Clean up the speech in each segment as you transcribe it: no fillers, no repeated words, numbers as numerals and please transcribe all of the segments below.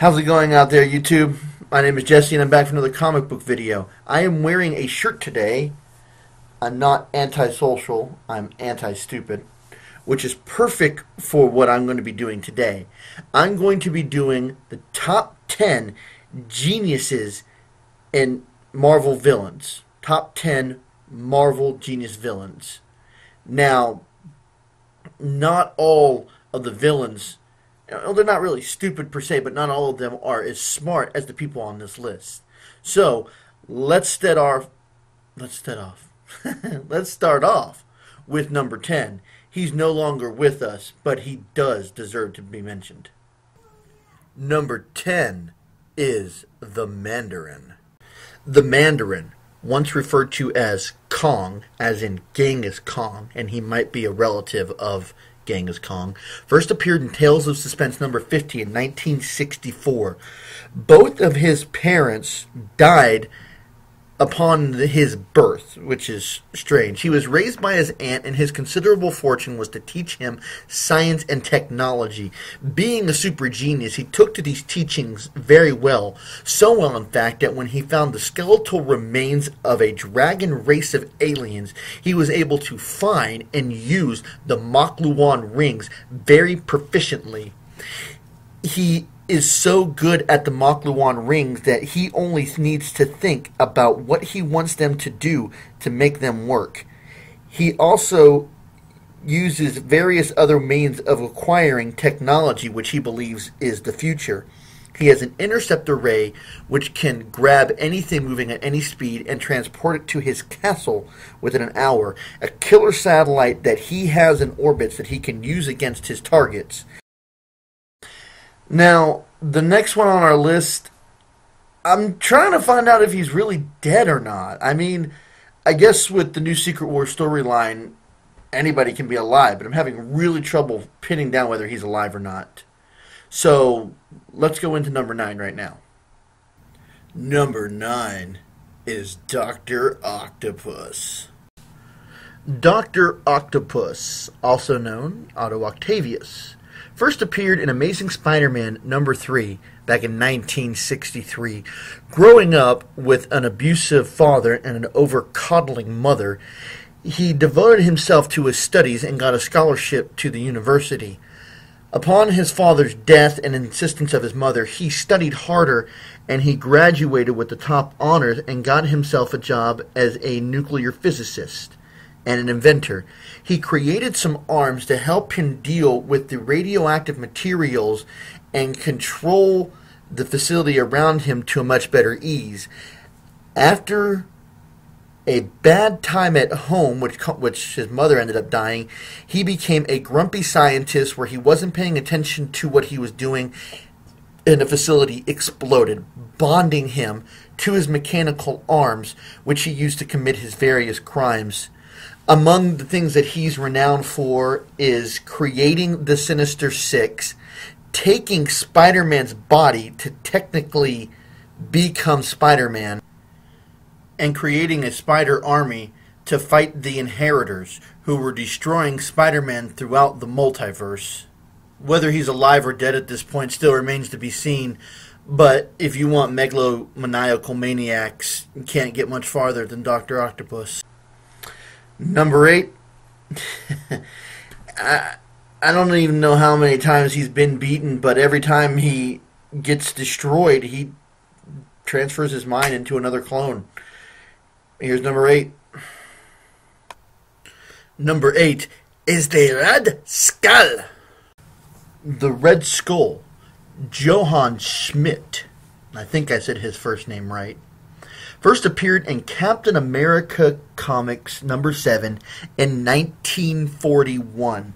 How's it going out there, YouTube? My name is Jesse and I'm back for another comic book video. I am wearing a shirt today. I'm not antisocial, I'm anti-stupid, which is perfect for what I'm going to be doing today. I'm going to be doing the top 10 geniuses in Marvel villains. Top 10 Marvel genius villains. Now, not all of the villains, they're not really stupid per se, but not all of them are as smart as the people on this list. So, let's start off with number 10. He's no longer with us, but he does deserve to be mentioned. Number 10 is the Mandarin. The Mandarin, once referred to as Kong, as in Genghis Khan, and he might be a relative of Genghis Khan, first appeared in Tales of Suspense number 50 in 1964. Both of his parents died upon his birth, which is strange. He was raised by his aunt, and his considerable fortune was to teach him science and technology. Being a super genius, he took to these teachings very well. So well, in fact, that when he found the skeletal remains of a dragon race of aliens, he was able to find and use the Makluan rings very proficiently. He is so good at the Makluan rings that he only needs to think about what he wants them to do to make them work. He also uses various other means of acquiring technology which he believes is the future. He has an interceptor ray which can grab anything moving at any speed and transport it to his castle within an hour. A killer satellite that he has in orbits that he can use against his targets. Now, the next one on our list, I'm trying to find out if he's really dead or not. I mean, I guess with the new Secret Wars storyline, anybody can be alive, but I'm having really trouble pinning down whether he's alive or not. So, let's go into number 9 right now. Number 9 is Dr. Octopus. Dr. Octopus, also known Otto Octavius, first appeared in Amazing Spider-Man number 3 back in 1963. Growing up with an abusive father and an over-coddling mother, he devoted himself to his studies and got a scholarship to the university. Upon his father's death and insistence of his mother, he studied harder and he graduated with the top honors and got himself a job as a nuclear physicist and an inventor. He created some arms to help him deal with the radioactive materials and control the facility around him to a much better ease. After a bad time at home, which his mother ended up dying, he became a grumpy scientist where he wasn't paying attention to what he was doing, and the facility exploded, bonding him to his mechanical arms, which he used to commit his various crimes. Among the things that he's renowned for is creating the Sinister Six, taking Spider-Man's body to technically become Spider-Man, and creating a spider army to fight the Inheritors, who were destroying Spider-Man throughout the multiverse. Whether he's alive or dead at this point still remains to be seen, but if you want megalomaniacal maniacs, you can't get much farther than Dr. Octopus. Number 8, I don't even know how many times he's been beaten, but every time he gets destroyed, he transfers his mind into another clone. Here's number 8. Number 8 is the Red Skull. The Red Skull, Johann Schmidt. I think I said his first name right. First appeared in Captain America Comics number 7 in 1941.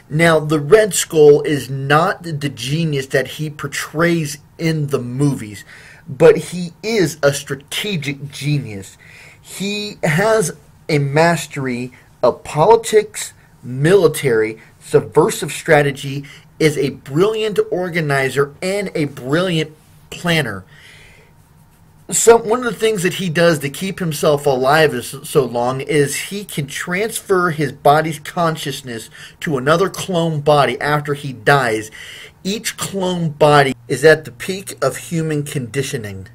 Now, the Red Skull is not the genius that he portrays in the movies, but he is a strategic genius. He has a mastery of politics, military, subversive strategy, is a brilliant organizer, and a brilliant planner. One of the things that he does to keep himself alive so long is he can transfer his body's consciousness to another clone body after he dies. Each clone body is at the peak of human conditioning.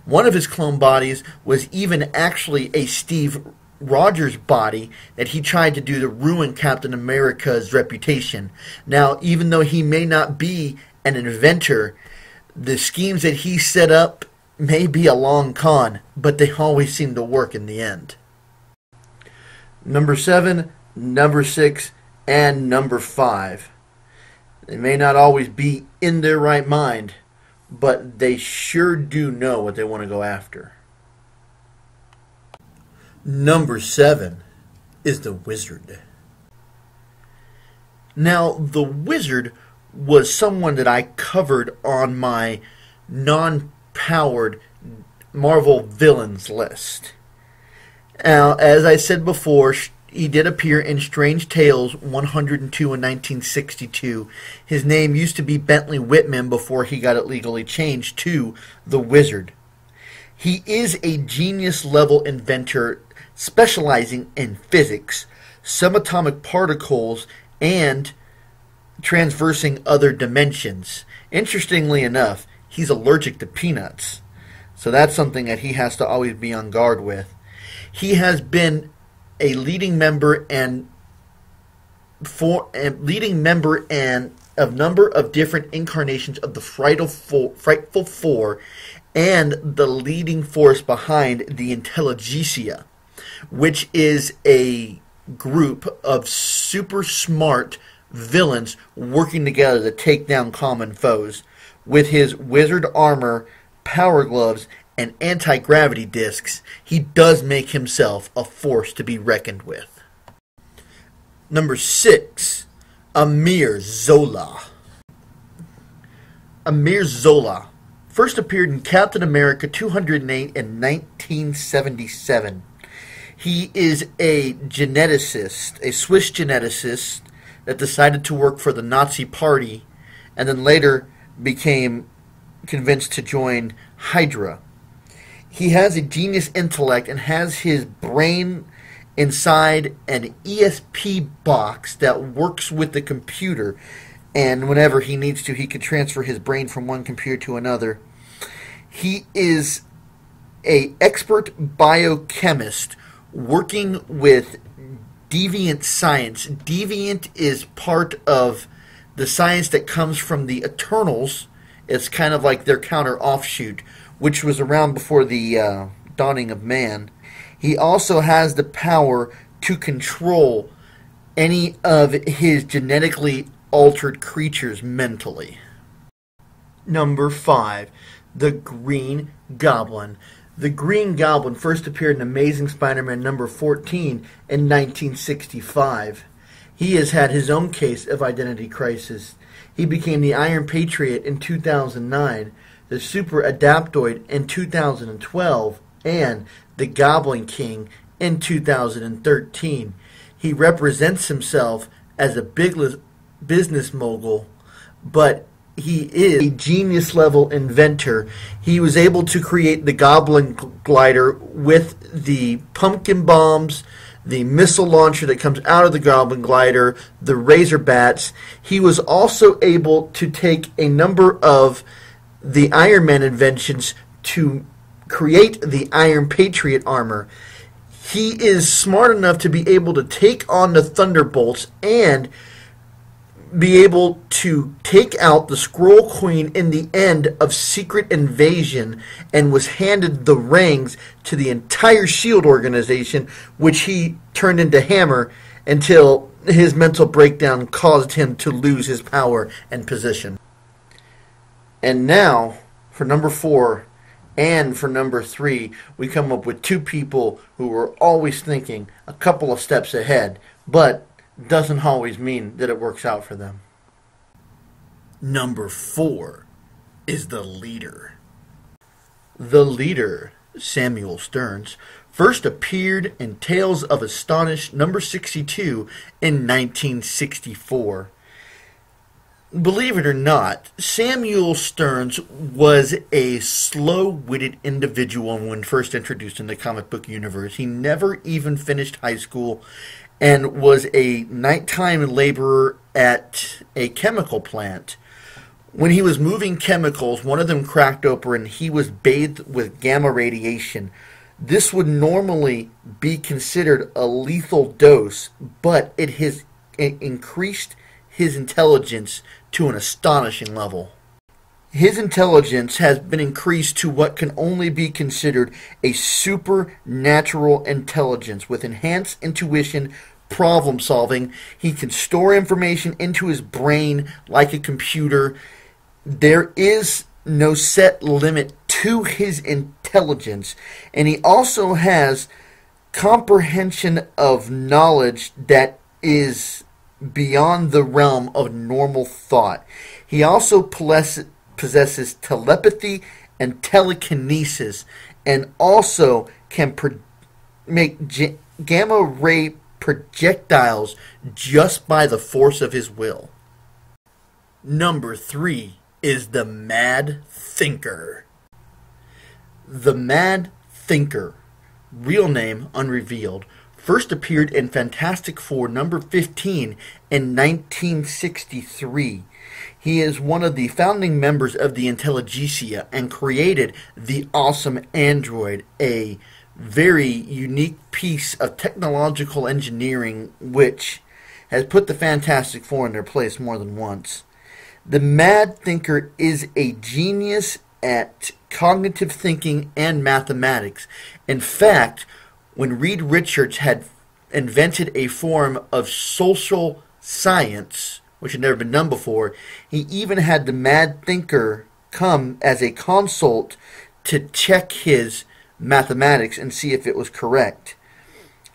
One of his clone bodies was even actually a Steve Rogers body that he tried to do to ruin Captain America's reputation. Now, even though he may not be an inventor, the schemes that he set up may be a long con, but they always seem to work in the end. Number 7, number 6, and number 5. They may not always be in their right mind, but they sure do know what they want to go after. Number 7 is the Wizard. Now, the Wizard was someone that I covered on my non-powered Marvel villains list. Now, as I said before, he did appear in Strange Tales 102 in 1962. His name used to be Bentley Whitman before he got it legally changed to the Wizard. He is a genius-level inventor specializing in physics, subatomic particles, and transversing other dimensions. Interestingly enough, he's allergic to peanuts, so that's something that he has to always be on guard with. He has been a leading member and of number of different incarnations of the Frightful Four, and the leading force behind the Intelligentsia, which is a group of super smart villains working together to take down common foes. With his wizard armor, power gloves, and anti-gravity discs, he does make himself a force to be reckoned with. Number 6, Amir Zola. Amir Zola first appeared in Captain America 208 in 1977. He is a geneticist, a Swiss geneticist that decided to work for the Nazi Party and then later became convinced to join Hydra. He has a genius intellect and has his brain inside an ESP box that works with the computer, and whenever he needs to, he can transfer his brain from one computer to another. He is an expert biochemist working with deviant science. Deviant is part of the science that comes from the Eternals. It's kind of like their counter offshoot, which was around before the dawning of man. He also has the power to control any of his genetically altered creatures mentally. Number 5, the Green Goblin. The Green Goblin first appeared in Amazing Spider-Man number 14 in 1965. He has had his own case of identity crisis. He became the Iron Patriot in 2009, the Super Adaptoid in 2012, and the Goblin King in 2013. He represents himself as a big business mogul, but he is a genius-level inventor. He was able to create the Goblin glider with the pumpkin bombs, the missile launcher that comes out of the Goblin glider, the razor bats. He was also able to take a number of the Iron Man inventions to create the Iron Patriot armor. He is smart enough to be able to take on the Thunderbolts and be able to take out the Skrull Queen in the end of Secret Invasion, and was handed the rings to the entire S.H.I.E.L.D. organization, which he turned into Hammer until his mental breakdown caused him to lose his power and position. And now, for number 4 and for number 3, we come up with two people who are always thinking a couple of steps ahead, but doesn't always mean that it works out for them. Number 4 is the Leader. The Leader, Samuel Stearns, first appeared in Tales of Astonish number 62 in 1964. Believe it or not, Samuel Stearns was a slow-witted individual when first introduced in the comic book universe. He never even finished high school and was a nighttime laborer at a chemical plant. When he was moving chemicals, one of them cracked open and he was bathed with gamma radiation. This would normally be considered a lethal dose, but it increased his intelligence to an astonishing level. His intelligence has been increased to what can only be considered a supernatural intelligence with enhanced intuition, problem solving. He can store information into his brain like a computer. There is no set limit to his intelligence, and he also has comprehension of knowledge that is beyond the realm of normal thought. He also possesses telepathy and telekinesis, and also can make gamma ray projectiles just by the force of his will. Number 3 is the Mad Thinker. The Mad Thinker, real name unrevealed, first appeared in Fantastic Four number 15 in 1963. He is one of the founding members of the Intelligentsia and created the Awesome Android, a very unique piece of technological engineering which has put the Fantastic Four in their place more than once. The Mad Thinker is a genius at cognitive thinking and mathematics. In fact, when Reed Richards had invented a form of social science, which had never been done before, he even had the Mad Thinker come as a consult to check his mathematics and see if it was correct.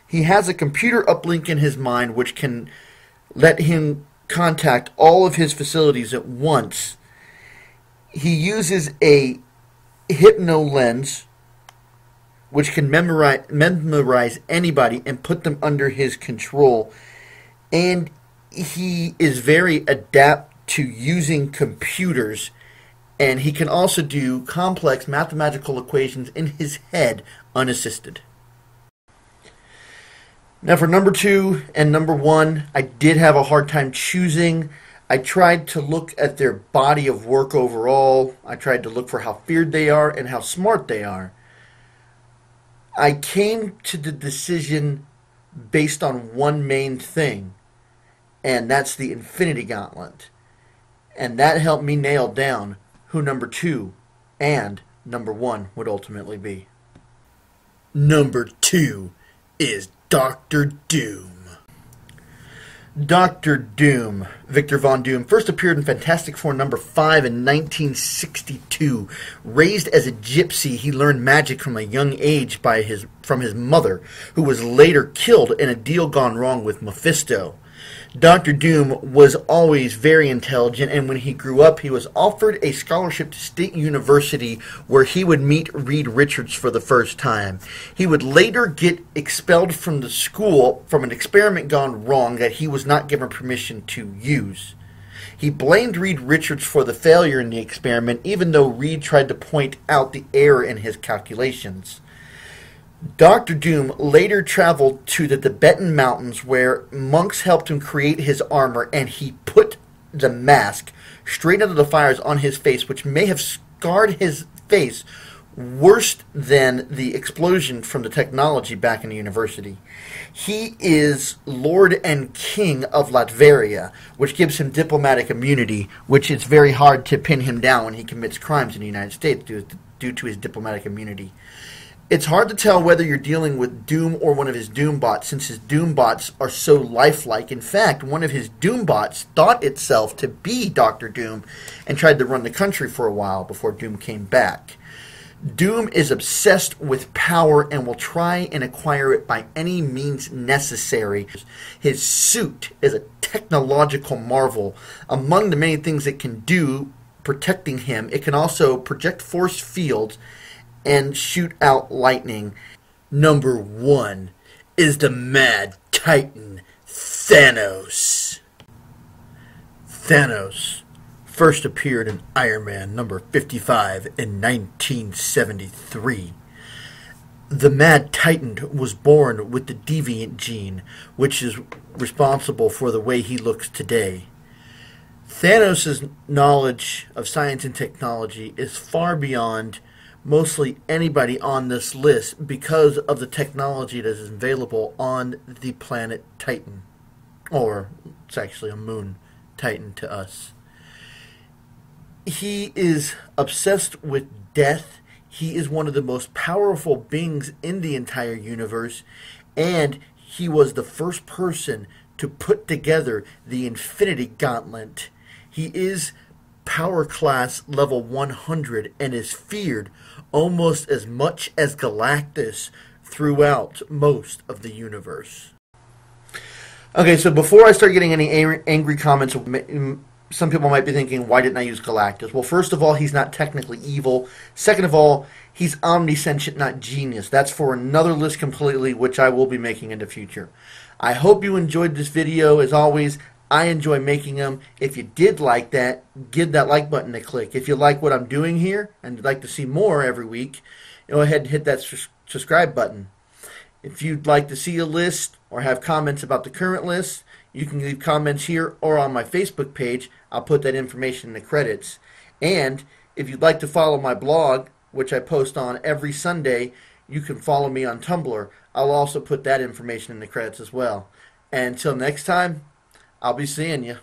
He has a computer uplink in his mind which can let him contact all of his facilities at once. He uses a hypno lens which can memorize anybody and put them under his control. And he is very adept to using computers, and he can also do complex mathematical equations in his head unassisted. Now for number 2 and number 1, I did have a hard time choosing. I tried to look at their body of work overall. I tried to look for how feared they are and how smart they are. I came to the decision based on one main thing, and that's the Infinity Gauntlet. And that helped me nail down who number 2 and number 1 would ultimately be. Number 2 is Dr. Doom. Dr. Doom, Victor Von Doom, first appeared in Fantastic Four number 5 in 1962. Raised as a gypsy, he learned magic from a young age from his mother, who was later killed in a deal gone wrong with Mephisto. Dr. Doom was always very intelligent, and when he grew up, he was offered a scholarship to State University where he would meet Reed Richards for the first time. He would later get expelled from the school from an experiment gone wrong that he was not given permission to use. He blamed Reed Richards for the failure in the experiment, even though Reed tried to point out the error in his calculations. Dr. Doom later traveled to the Tibetan mountains where monks helped him create his armor, and he put the mask straight under the fires on his face, which may have scarred his face worse than the explosion from the technology back in the university. He is Lord and King of Latveria, which gives him diplomatic immunity, which is very hard to pin him down when he commits crimes in the United States due to his diplomatic immunity. It's hard to tell whether you're dealing with Doom or one of his Doom bots, since his Doom bots are so lifelike. In fact, one of his Doom bots thought itself to be Dr. Doom and tried to run the country for a while before Doom came back. Doom is obsessed with power and will try and acquire it by any means necessary. His suit is a technological marvel. Among the many things it can do protecting him, it can also project force fields and shoot out lightning. Number 1 is the Mad Titan, Thanos. Thanos, first appeared in Iron Man number 55 in 1973. The Mad Titan was born with the deviant gene, which is responsible for the way he looks today. Thanos' knowledge of science and technology is far beyond mostly anybody on this list because of the technology that is available on the planet Titan. Or, it's actually a moon Titan to us. He is obsessed with death. He is one of the most powerful beings in the entire universe, and he was the first person to put together the Infinity Gauntlet. He is power class level 100 and is feared almost as much as Galactus throughout most of the universe. Okay, so before I start getting any angry comments, some people might be thinking, why didn't I use Galactus? Well, first of all, he's not technically evil. Second of all, he's omniscient, not genius. That's for another list completely, which I will be making in the future. I hope you enjoyed this video. As always, I enjoy making them. If you did like that, give that like button a click. If you like what I'm doing here and you'd like to see more every week, go ahead and hit that subscribe button. If you'd like to see a list or have comments about the current list, you can leave comments here or on my Facebook page. I'll put that information in the credits. And if you'd like to follow my blog, which I post on every Sunday, you can follow me on Tumblr. I'll also put that information in the credits as well. And until next time, I'll be seeing you.